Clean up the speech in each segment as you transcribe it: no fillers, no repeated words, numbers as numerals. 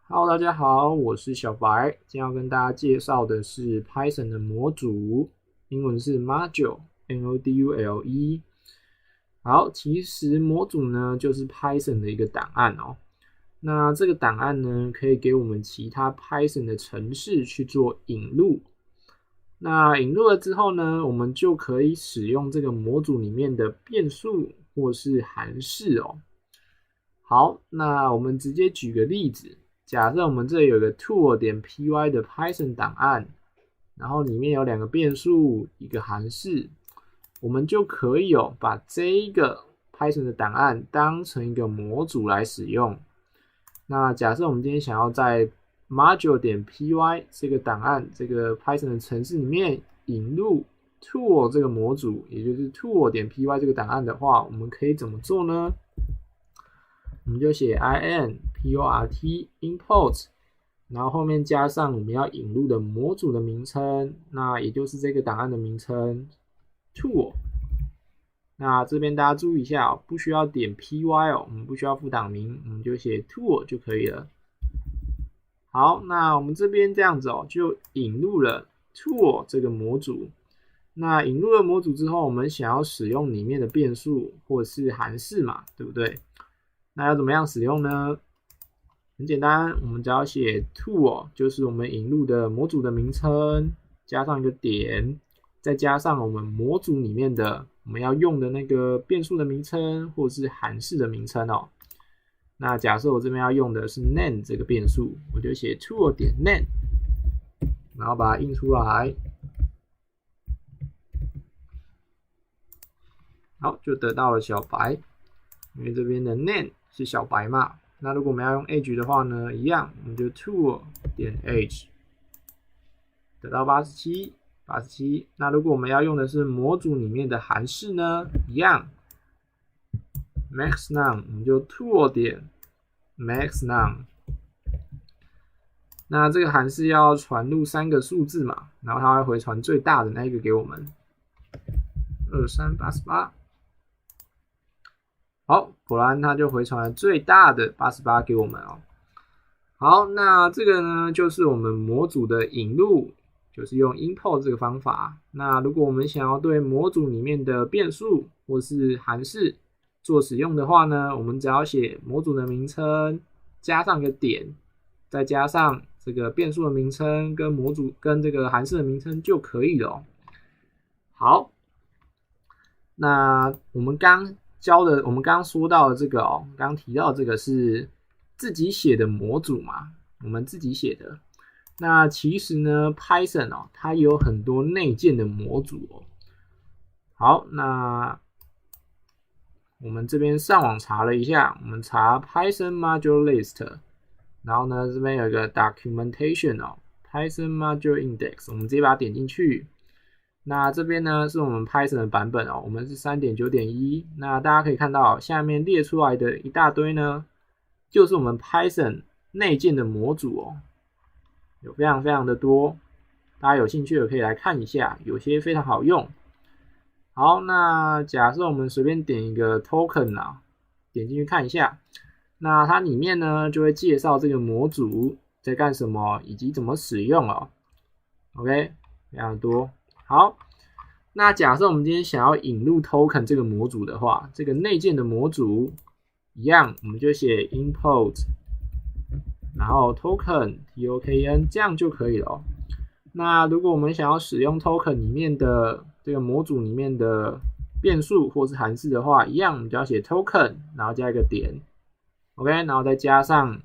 Hello，大家好，我是小白。今天要跟大家介绍的是 Python 的模组，英文是 module，Module。好，其实模组呢就是 Python 的一个档案哦。那这个档案呢，可以给我们其他 Python 的程式去做引入。那引入了之后呢，我们就可以使用这个模组里面的变数或是函式哦。好，那我们直接举个例子。假设我们这里有个 tool.py 的 Python 档案，然后里面有两个变数，一个函式，我们就可以把这一个 Python 的档案当成一个模组来使用。那假设我们今天想要在 module.py 这个档案，这个 Python 的程式里面引入 tool 这个模组，也就是 tool.py 这个档案的话，我们可以怎么做呢？我们就写 import import， 然后后面加上我们要引入的模组的名称，那也就是这个档案的名称 tool。那这边大家注意一下不需要点 py 我们不需要附档名，我们就写 tool 就可以了。好，那我们这边这样子就引入了 tool 这个模组。那引入了模组之后，我们想要使用里面的变数或者是函式嘛，对不对？那要怎么样使用呢？很简单，我们只要写 tool， 就是我们引入的模组的名称，加上一个点，再加上我们模组里面的我们要用的那个变数的名称或者是函式的名称哦。那假设我这边要用的是 name 这个变数，我就写 tool.name， 然后把它印出来。好，就得到了小白，因为这边的 name 是小白嘛。那如果我们要用 age 的话呢，一样，我们就 tool.age 得到87。那如果我们要用的是模组里面的函式呢，一样 maxNum 我们就 tool.maxNum。那这个函式要传入3个数字嘛，然后它会回传最大的那一个给我们2388。好，果然它就回传了最大的88给我们哦。好，那这个呢，就是我们模组的引入，就是用 import 这个方法。那如果我们想要对模组里面的变数或是函式做使用的话呢，我们只要写模组的名称，加上一个点，再加上这个变数的名称跟模组跟这个函式的名称就可以了哦。好，那我们刚说到的这个刚提到的这个是自己写的模组嘛，我们自己写的。那其实呢 Python 它有很多内建的模组哦。好，那我们这边上网查了一下，我们查 Python module list， 然后呢这边有一个 documentation Python module index， 我们直接把它点进去。那这边呢是我们 Python 的版本我们是 3.9.1。 那大家可以看到下面列出来的一大堆呢，就是我们 Python 内建的模组有非常非常的多，大家有兴趣的可以来看一下，有些非常好用。好，那假设我们随便点一个 token 点进去看一下，那它里面呢就会介绍这个模组在干什么以及怎么使用OK， 非常多。好，那假设我们今天想要引入 token 这个模组的话，这个内建的模组一样，我们就写 import， 然后 token token 这样就可以了那如果我们想要使用 token 里面的这个模组里面的变数或是函式的话，一样我们就要写 token， 然后加一个点 OK， 然后再加上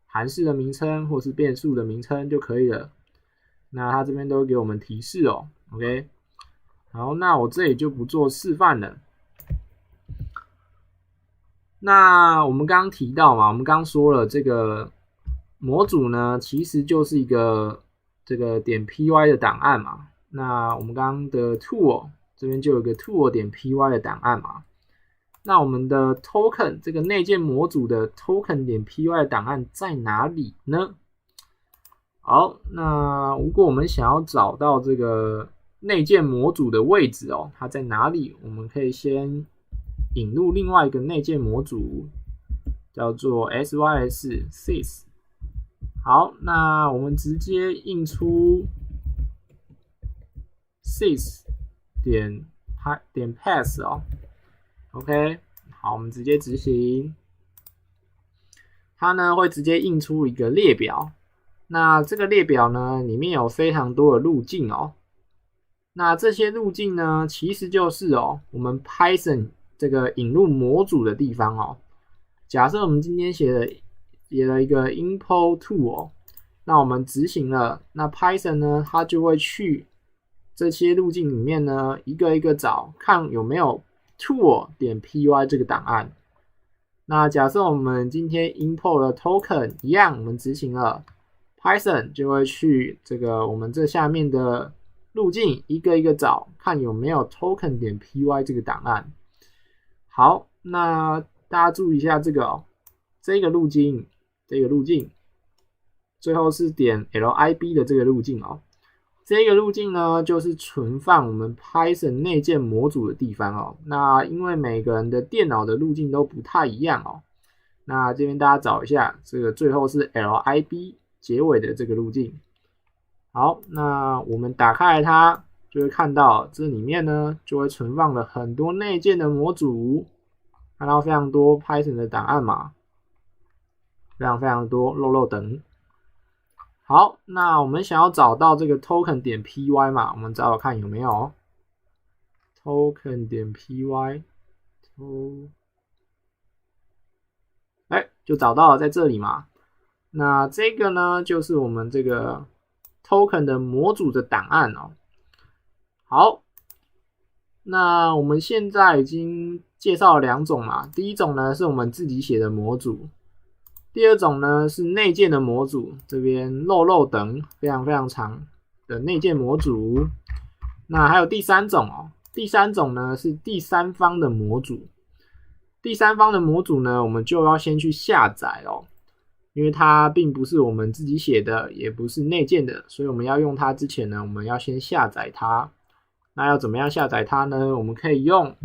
函式的名称或是变数的名称就可以了。那它这边都给我们提示OK， 好，那我这里就不做示范了。那我们刚刚提到嘛，我们刚刚说了这个模组呢，其实就是一个这个.py 的档案嘛。那我们刚刚的 tool 这边就有一个 tool.py 的档案嘛。那我们的 token 这个内建模组的 token.py 的档案在哪里呢？好，那如果我们想要找到这个内建模组的位置它在哪里？我们可以先引入另外一个内建模组，叫做 sys sys。好，那我们直接印出 sys 点 pass 哦 ，OK， 好，我们直接执行，它呢会直接印出一个列表。那这个列表呢，里面有非常多的路径哦。那这些路径呢，其实就是我们 Python 这个引入模组的地方哦。假设我们今天写了一个 import tool 那我们执行了，那 Python 呢，它就会去这些路径里面呢，一个一个找，看有没有 tool.py 这个档案。那假设我们今天 import 了 token 一样，我们执行了。Python 就会去我们这下面的路径一个一个找，看有没有 token.py 这个档案。好，那大家注意一下这个路径，最后是点 .lib 的这个路径哦。这个路径呢，就是存放我们 Python 内建模组的地方哦。那因为每个人的电脑的路径都不太一样哦。那这边大家找一下，这个最后是 lib。结尾的这个路径。好，那我们打开它，就会看到这里面呢，就会存放了很多内建的模组，看到非常多 Python 的档案嘛，非常多漏等。好，那我们想要找到这个 token.py 嘛，我们找找看有没有 token.py， 就找到了，在这里嘛。那这个呢，就是我们这个 token 的模组的档案哦。好，那我们现在已经介绍了2种嘛。第一种呢是我们自己写的模组，第二种呢是内建的模组，这边漏等非常长的内建模组。那还有第三种哦，第三种呢是第三方的模组。第三方的模组呢，我们就要先去下载哦。因为它并不是我们自己写的，也不是内建的，所以我们要用它之前呢，我们要先下载它。那要怎么样下载它呢？我们可以用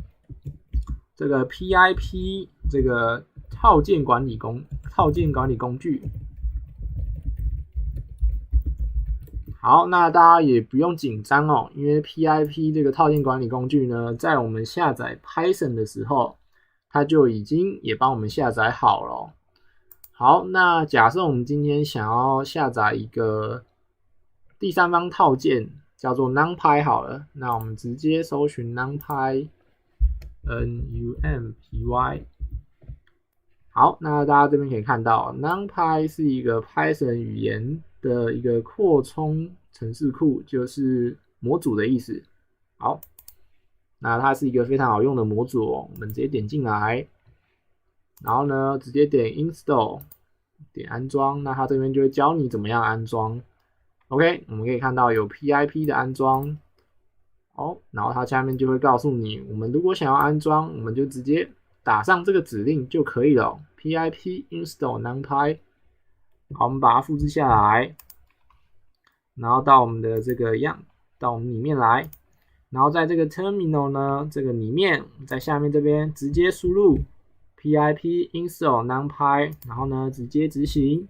这个 pip 这个套件管理工具。好，那大家也不用紧张哦，因为 pip 这个套件管理工具呢，在我们下载 Python 的时候，它就已经也帮我们下载好了哦。好，那假设我们今天想要下载一个第三方套件，叫做 NumPy 好了，那我们直接搜寻 NumPy NUMPY。好，那大家这边可以看到 ，NumPy 是一个 Python 语言的一个扩充程式库，就是模组的意思。好，那它是一个非常好用的模组哦，我们直接点进来。然后呢，直接点 install， 点安装，那它这边就会教你怎么样安装。OK， 我们可以看到有 PIP 的安装，然后它下面就会告诉你，我们如果想要安装，我们就直接打上这个指令就可以了。PIP install NumPy， 好，我们把它复制下来，然后到我们的到我们里面来，然后在这个 terminal 呢，这个里面在下面这边直接输入。pip install NumPy， 然后呢直接执行，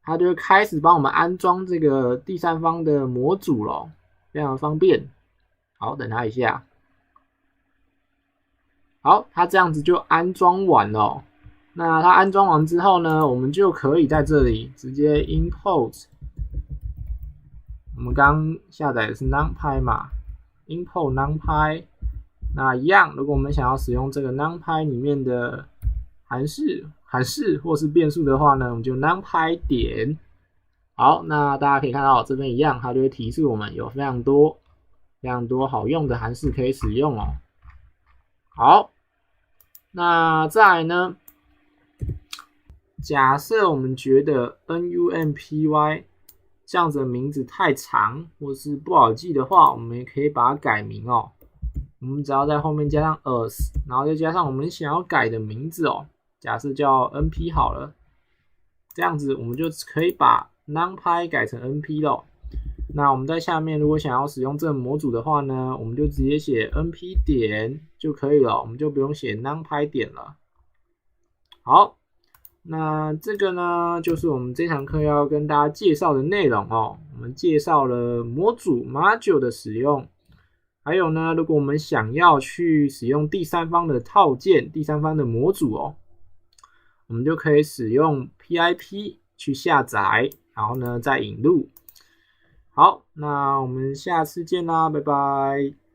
它就会开始帮我们安装这个第三方的模组咯，非常方便。好，等它一下。好，它这样子就安装完了。那它安装完之后呢，我们就可以在这里直接 import。我们刚下载的是 NumPy 嘛 ，import NumPy。那一样，如果我们想要使用这个 NumPy 里面的函式或是变数的话呢，我们就 NumPy 点。好，那大家可以看到这边一样，它就会提示我们有非常多好用的函式可以使用哦。好，那再来呢，假设我们觉得 NUMPY 这样子的名字太长或是不好记的话，我们也可以把它改名哦。我们只要在后面加上 as， 然后再加上我们想要改的名字哦，假设叫 NP 好了，这样子我们就可以把 NumPy 改成 NP 了。那我们在下面如果想要使用这个模组的话呢，我们就直接写 NP 点就可以了，我们就不用写 NumPy 点了。好，那这个呢，就是我们这堂课要跟大家介绍的内容哦。我们介绍了模组 module 的使用，还有呢，如果我们想要去使用第三方的套件、第三方的模组哦，我们就可以使用 PIP 去下载，然后呢再引入。好，那我们下次见啦，拜拜。